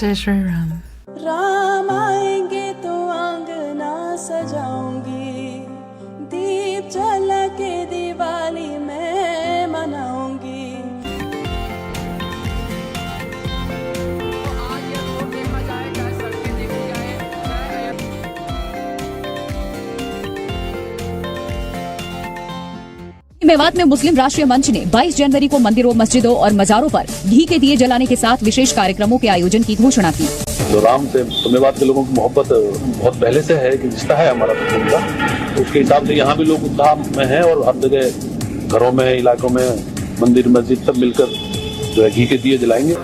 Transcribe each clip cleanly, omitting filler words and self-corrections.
जय श्री राम। राम आएंगे तो आंगना सजाऊंगी, दीप जला के दिवाली मैं मनाऊंगी। मेवात में मुस्लिम राष्ट्रीय मंच ने 22 जनवरी को मंदिरों, मस्जिदों और मजारों पर घी के दिए जलाने के साथ विशेष कार्यक्रमों के आयोजन की घोषणा की। तो राम से मेवात के लोगों की मोहब्बत बहुत पहले से है कि रिश्ता है हमारा का, उसके हिसाब से यहाँ भी लोग उत्साह में हैं और हर जगह घरों में, इलाकों में, मंदिर मस्जिद सब मिलकर जो है घी के दिए जलाएंगे।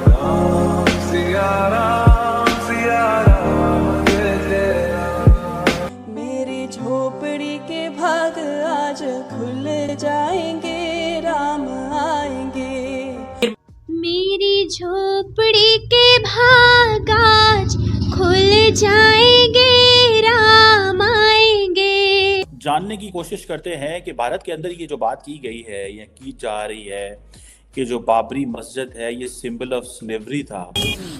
मेरी झोपड़ी के भाग आज खुल जाएंगे, राम आएंगे। मेरी झोपड़ी के भाग आज खुल जाएंगे, राम आएंगे। जानने की कोशिश करते हैं कि भारत के अंदर ये जो बात की गई है या की जा रही है कि जो बाबरी मस्जिद है ये सिंबल ऑफ स्लेवरी था।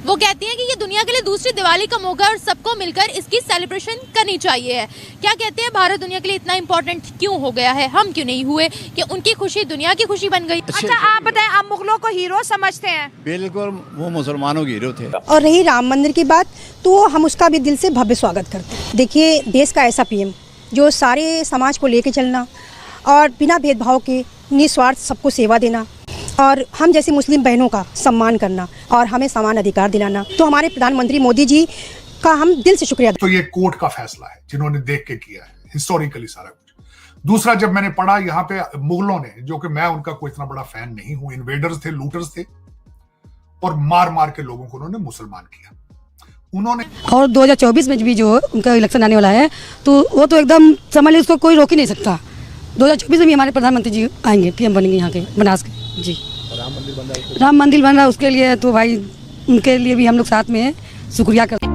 वो कहती हैं कि ये दुनिया के लिए दूसरी दिवाली का मौका है और सबको मिलकर इसकी सेलिब्रेशन करनी चाहिए है। क्या कहते हैं, भारत दुनिया के लिए इतना इम्पोर्टेंट क्यों हो गया है, हम क्यों नहीं हुए कि उनकी खुशी दुनिया की खुशी बन गई। अच्छा आप बताएं, आप मुगलों को हीरो समझते हैं? बिल्कुल, वो मुसलमानों के हीरो थे। और रही राम मंदिर की बात, तो हम उसका भी दिल से भव्य स्वागत करते हैं। देखिए, देश का ऐसा पीएम जो सारे समाज को लेके चलना और बिना भेदभाव के निस्वार्थ सबको सेवा देना और हम जैसी मुस्लिम बहनों का सम्मान करना और हमें समान अधिकार दिलाना, तो हमारे प्रधानमंत्री मोदी जी का हम दिल से शुक्रिया। तो ये कोर्ट का फैसला है जिन्होंने देख के किया है, हिस्टोरिकली सारा कुछ। दूसरा, जब मैंने पढ़ा यहाँ पे मुगलों ने, जो कि मैं उनका कोई इतना बड़ा फैन नहीं हूं, इन्वेडर्स थे, लूटर्स थे और मार मार के लोगों को उन्होंने मुसलमान किया। उन्होंने और 2024 में भी जो उनका इलेक्शन आने वाला है, तो वो तो एकदम समझ लीजिए, उसको कोई रोक ही नहीं सकता। 2024 में भी हमारे प्रधानमंत्री जी आएंगे, पीएम बनेंगे यहाँ के बनास के। जी, राम मंदिर बन रहा है, उसके लिए तो भाई उनके लिए भी हम लोग साथ में शुक्रिया करते हैं।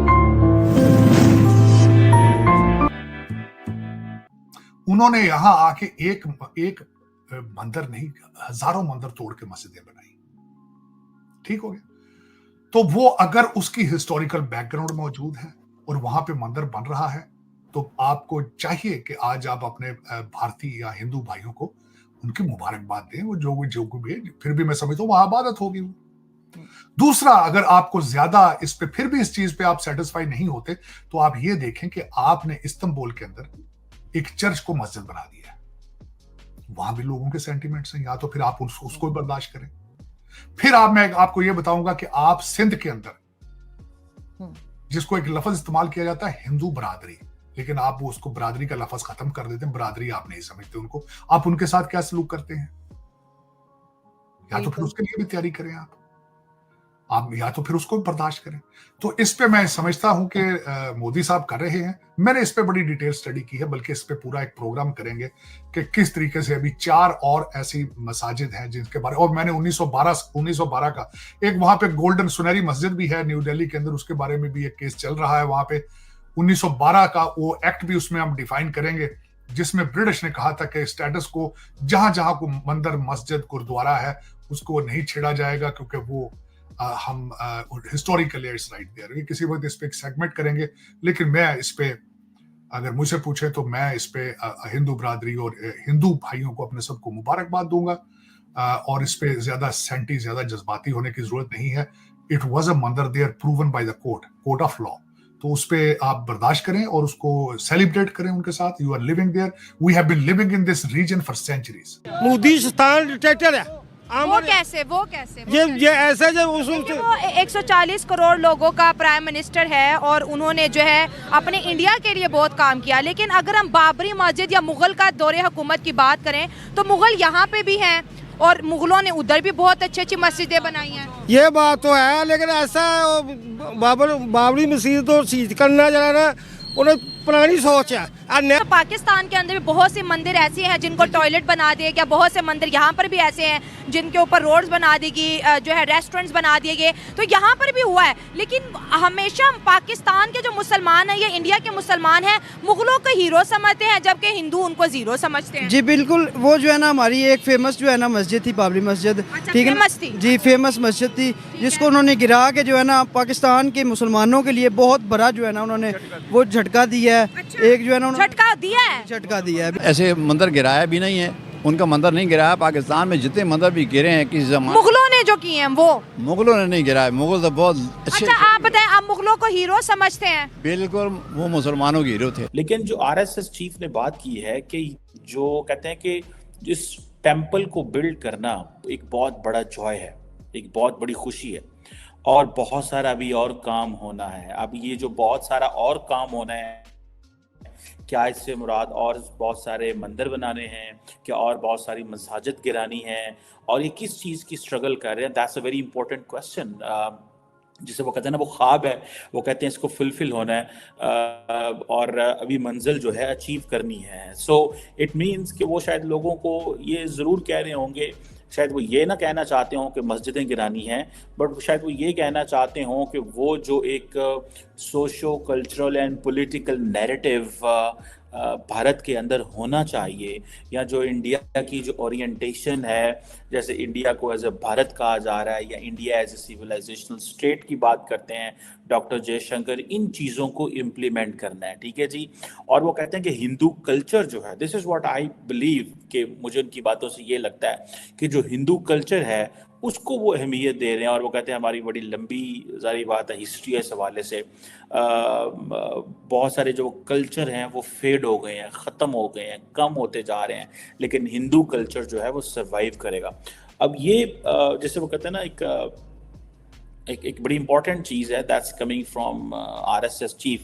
उन्होंने यहाँ आके एक मंदिर नहीं, हजारों मंदिर तोड़ के मस्जिदें बनाई। ठीक हो गया। तो वो अगर उसकी हिस्टोरिकल बैकग्राउंड मौजूद है और वहां पे मंदिर बन रहा है, तो आपको चाहिए कि आज आप अपने भारतीय या हिंदू भाइयों को उनकी मुबारकबाद दें। वो जो भी, फिर भी मैं समझता हूँ वहां इबादत होगी। दूसरा, अगर आपको ज्यादा इस पे, फिर भी इस चीज पे आप सेटिस्फाई नहीं होते, तो आप ये देखें कि आपने इस्तांबुल के अंदर एक चर्च को मस्जिद बना दिया है। वहां भी लोगों के सेंटिमेंट्स हैं, या तो फिर आप उसको बर्दाश्त करें। फिर मैं आपको ये बताऊंगा कि आप सिंध के अंदर, जिसको एक लफ्ज इस्तेमाल किया जाता है हिंदू बरादरी, लेकिन आप वो उसको बरादरी का लफ्ज खत्म कर देते हैं, बरादरी आप नहीं समझते उनको, आप उनके साथ क्या सलूक करते हैं? या तो फिर उसके लिए भी तैयारी करें आप या तो फिर उसको बर्दाश्त करें। तो इस पे मैं समझता हूं कि मोदी साहब कर रहे हैं। मैंने इस पे बड़ी डिटेल स्टडी की है, बल्कि इस पे पूरा एक प्रोग्राम करेंगे कि किस तरीके से अभी 4 और ऐसी मसाजिद हैं जिनके बारे, और मैंने 1912 का एक वहां पे गोल्डन सुनहरी मस्जिद भी है न्यू दिल्ली के अंदर, उसके बारे में भी एक केस चल रहा है। वहां पे 1912 का वो एक्ट भी उसमें हम डिफाइन करेंगे, जिसमें ब्रिटिश ने कहा था कि स्टेटस को जहां जहां को मंदिर, मस्जिद, गुरुद्वारा है उसको नहीं छेड़ा जाएगा, क्योंकि वो हम हिस्टोरिकली इट्स राइट देयर। किसी वक्त इस पे एक सेगमेंट करेंगे, लेकिन मैं इस पे, अगर मुझसे पूछे तो मैं इस पे हिंदू बरादरी और हिंदू भाइयों को अपने सबको मुबारकबाद दूंगा और इस पे ज्यादा जज्बाती होने की जरूरत नहीं है। It was a mandir there proven by the court of law, तो उस पे आप बर्दाश्त करें और उसको सेलिब्रेट करें उनके साथ। You are living there, we have been living in this region for centuries. Modi स्थान डिक्टेटर है। वो कैसे ये ऐसे जब वो 140 करोड़ लोगों का प्राइम मिनिस्टर है और उन्होंने जो है अपने इंडिया के लिए बहुत काम किया। लेकिन अगर हम बाबरी मस्जिद या मुगल का दौरे हुकूमत की बात करें, तो मुगल यहाँ पे भी हैं और मुगलों ने उधर भी बहुत अच्छी मस्जिदें बनाई हैं। ये बात तो है, लेकिन ऐसा बाबरी मस्जिद तो सीज करना जरा ना, उन्हें पुरानी सोच है। तो पाकिस्तान के अंदर भी बहुत से मंदिर ऐसे हैं जिनको टॉयलेट बना दिए गया, बहुत से मंदिर यहाँ पर भी ऐसे हैं जिनके ऊपर रोड्स बना दी गई, जो है रेस्टोरेंट्स बना दिए गए, तो यहाँ पर भी हुआ है। लेकिन हमेशा पाकिस्तान के जो मुसलमान हैं या इंडिया के मुसलमान हैं मुगलों को हीरो समझते हैं, जबकि हिंदू उनको जीरो समझते हैं। जी बिल्कुल, वो जो है ना हमारी एक फेमस जो है ना मस्जिद थी, बाबरी मस्जिद, ठीक है, फेमस थी जी, फेमस मस्जिद थी, जिसको उन्होंने गिरा के जो है ना पाकिस्तान के मुसलमानों के लिए बहुत बड़ा जो है ना उन्होंने वो झटका दिया है। एक जो है ना झटका दिया है, झटका दिया है। ऐसे मंदिर गिराया भी नहीं है, उनका मंदिर नहीं गिराया। पाकिस्तान में जितने मंदिर भी गिरे हैं किसी जमाने, मुगलों ने जो किए हैं वो, मुगलों ने नहीं गिराया। मुगल तो बहुत अच्छे। अच्छा आप बताएं, आप मुगलों को हीरो समझते हैं? बिल्कुल, वो मुसलमानों के हीरो थे। लेकिन जो आरएसएस चीफ ने बात की है कि जो कहते हैं कि जिस टेम्पल को बिल्ड करना एक बहुत बड़ा जॉय है, एक बहुत बड़ी खुशी है, और बहुत सारा अभी और काम होना है। अब ये जो बहुत सारा और काम होना है, क्या इससे मुराद और बहुत सारे मंदिर बनाने हैं, क्या और बहुत सारी मसाजिद गिरानी है, और ये किस चीज़ की स्ट्रगल कर रहे हैं? That's a very important question. जिसे वो कहते हैं ना, वो ख्वाब है, वो कहते हैं इसको फुलफिल होना है, और अभी मंजिल जो है अचीव करनी है। सो इट मीन्स कि वो शायद लोगों को ये ज़रूर कह रहे होंगे, शायद वो ये ना कहना चाहते हों कि मस्जिदें गिरानी हैं, बट शायद वो ये कहना चाहते हों कि वो जो एक socio cultural and political narrative Bharat के अंदर होना चाहिए, या जो इंडिया की जो ओरिएंटेशन है, जैसे इंडिया को एज ए भारत कहा जा रहा है या India as a civilisational state की बात करते हैं डॉक्टर जयशंकर, इन चीज़ों को इम्प्लीमेंट करना है, ठीक है जी। और वो कहते हैं कि हिंदू कल्चर जो है, this is what I believe, कि मुझे उनकी बातों से ये लगता है कि जो हिंदू कल्चर है उसको वो अहमियत दे रहे हैं। और वो कहते हैं हमारी बड़ी लंबी जारी बात है हिस्ट्री है, इस हवाले से बहुत सारे जो कल्चर हैं वो फेड हो गए हैं, ख़त्म हो गए हैं, कम होते जा रहे हैं, लेकिन हिंदू कल्चर जो है वो सर्वाइव करेगा। अब ये जैसे वो कहते हैं ना, एक बड़ी इंपॉर्टेंट चीज़ है that's coming from RSS chief.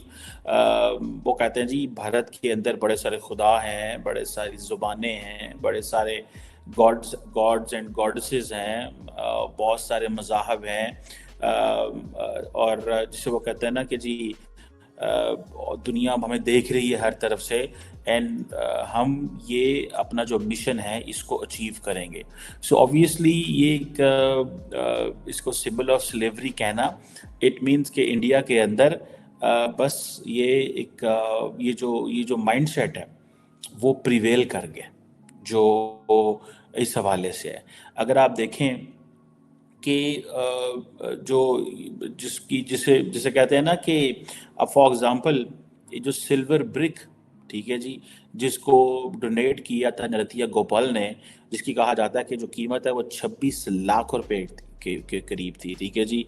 वो कहते हैं जी भारत के अंदर बड़े सारे खुदा हैं, बड़े सारी ज़ुबानें हैं, बड़े सारे गॉड्स एंड गॉडेसेस हैं, बहुत सारे मज़ाहब हैं, और जिसे वो कहते हैं ना कि जी दुनिया हमें देख रही है हर तरफ से, एंड हम ये अपना जो मिशन है इसको अचीव करेंगे। सो ऑब्वियसली ये एक इसको सिंबल ऑफ स्लेवरी कहना, इट मीन्स कि इंडिया के अंदर बस ये एक ये जो माइंडसेट है वो प्रिवेल कर गया, जो इस हवाले से है। अगर आप देखें कि जो जिसे कहते हैं ना कि अब फॉर एग्जांपल जो सिल्वर ब्रिक, ठीक है जी, जिसको डोनेट किया था नरतिया गोपाल ने, जिसकी कहा जाता है कि जो कीमत है वो 26 लाख रुपए के करीब थी, ठीक है जी।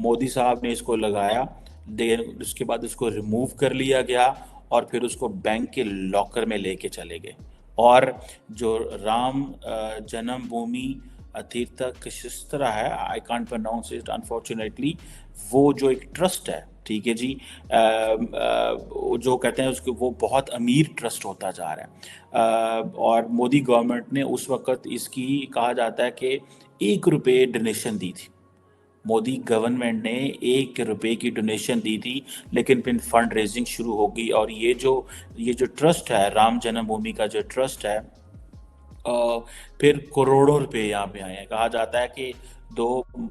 मोदी साहब ने इसको लगाया, उसके बाद उसको रिमूव कर लिया गया और फिर उसको बैंक के लॉकर में लेके चले गए। और जो राम जन्मभूमि तीर्थ क्षेत्र है, I can't pronounce it unfortunately, वो जो एक ट्रस्ट है, ठीक है जी, जो कहते हैं उसको वो बहुत अमीर ट्रस्ट होता जा रहा है। और मोदी गवर्नमेंट ने उस वक़्त इसकी कहा जाता है कि 1 रुपये डोनेशन दी थी। मोदी गवर्नमेंट ने 1 रुपये की डोनेशन दी थी, लेकिन फिर फंड रेजिंग शुरू हो गई और ये जो ट्रस्ट है, राम जन्मभूमि का जो ट्रस्ट है, फिर करोड़ों रुपए यहाँ पे आए हैं। कहा जाता है कि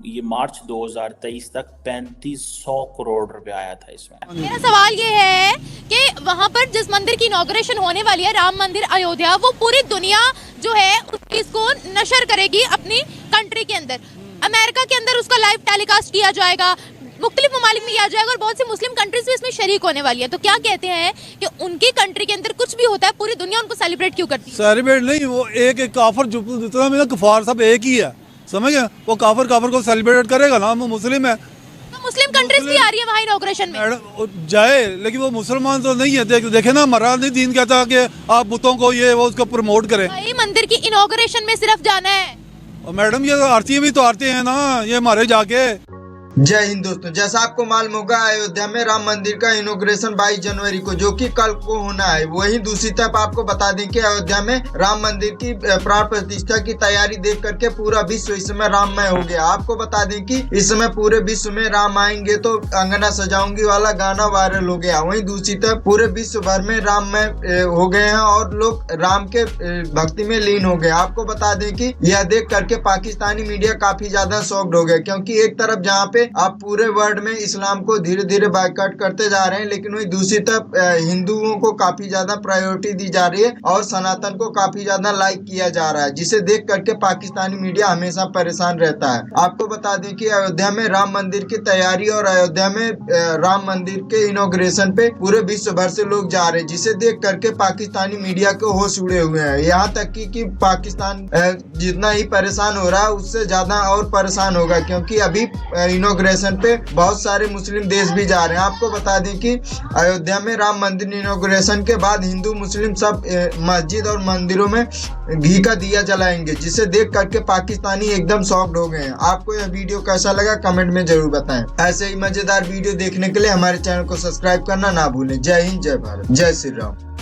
ये मार्च 2023 तक 3500 करोड़ रुपए आया था इसमें। मेरा सवाल ये है कि वहाँ पर जिस मंदिर की इनॉग्रेशन होने वाली है, राम मंदिर अयोध्या, वो पूरी दुनिया जो है इसको नशर करेगी अपनी कंट्री के अंदर। अमेरिका के अंदर उसका लाइव टेलीकास्ट किया जाएगा, मुख्तलिफ ममालिक में किया जाएगा और बहुत सी मुस्लिम कंट्रीज भी इसमें शरीक होने वाली है। तो क्या कहते हैं कि उनकी कंट्री के अंदर कुछ भी होता है पूरी दुनिया उनको सेलिब्रेट क्यों करती है? सेलिब्रेट नहीं, वो एक काफर जितना मेरा कफार सब एक ही है, समझ गए? वो काफर को सेलिब्रेट करेगा ना, वो मुस्लिम है। तो मुस्लिम कंट्रीज भी आ रही है वहाँ इनॉग्रेशन में जाए, लेकिन वो मुसलमान तो नहीं है। देखे ना, हमारा नहीं दीन कहता है कि आप बुतों को ये वो उसको प्रमोट करें। मंदिर की इनॉग्रेशन में सिर्फ जाना है। मैडम ये आरती में तो आते हैं ना, ये हमारे जाके जय हिंद दोस्तों, जैसा आपको मालूम होगा अयोध्या में राम मंदिर का इनॉग्रेशन 22 जनवरी को जो कि कल को होना है। वहीं दूसरी तरफ आपको बता दें कि अयोध्या में राम मंदिर की प्राण प्रतिष्ठा की तैयारी देख करके पूरा विश्व इस समय राममय हो गया। आपको बता दें कि इस समय पूरे विश्व में राम आएंगे तो अंगना सजाऊंगी वाला गाना वायरल हो गया। वहीं दूसरी तरफ पूरे विश्व भर में राममय हो गए हैं और लोग राम के भक्ति में लीन हो गए। आपको बता दें कि यह देख करके पाकिस्तानी मीडिया काफी ज्यादा शॉक्ड हो गया, क्योंकि एक तरफ जहाँ पे आप पूरे वर्ल्ड में इस्लाम को धीरे धीरे बायकॉट करते जा रहे हैं, लेकिन वही दूसरी तरफ हिंदुओं को काफी ज्यादा प्रायोरिटी दी जा रही है और सनातन को काफी ज्यादा लाइक किया जा रहा है, जिसे देख करके पाकिस्तानी मीडिया हमेशा परेशान रहता है। आपको बता दें कि अयोध्या में राम मंदिर की तैयारी और अयोध्या में राम मंदिर के इनॉग्रेशन पे पूरे विश्व भर से लोग जा रहे हैं, जिसे देख करके पाकिस्तानी मीडिया के होश उड़े हुए हैं। यहाँ तक कि पाकिस्तान जितना ही परेशान हो रहा है उससे ज्यादा और परेशान होगा, क्योंकि अभी इनॉग्रेशन पे बहुत सारे मुस्लिम देश भी जा रहे हैं। आपको बता दें कि अयोध्या में राम मंदिर इनॉग्रेशन के बाद हिंदू मुस्लिम सब मस्जिद और मंदिरों में घी का दिया जलाएंगे, जिसे देख करके पाकिस्तानी एकदम शॉक्ड हो गए हैं। आपको यह वीडियो कैसा लगा कमेंट में जरूर बताएं। ऐसे ही मजेदार वीडियो देखने के लिए हमारे चैनल को सब्सक्राइब करना ना भूलें। जय हिंद, जय भारत, जय श्री राम।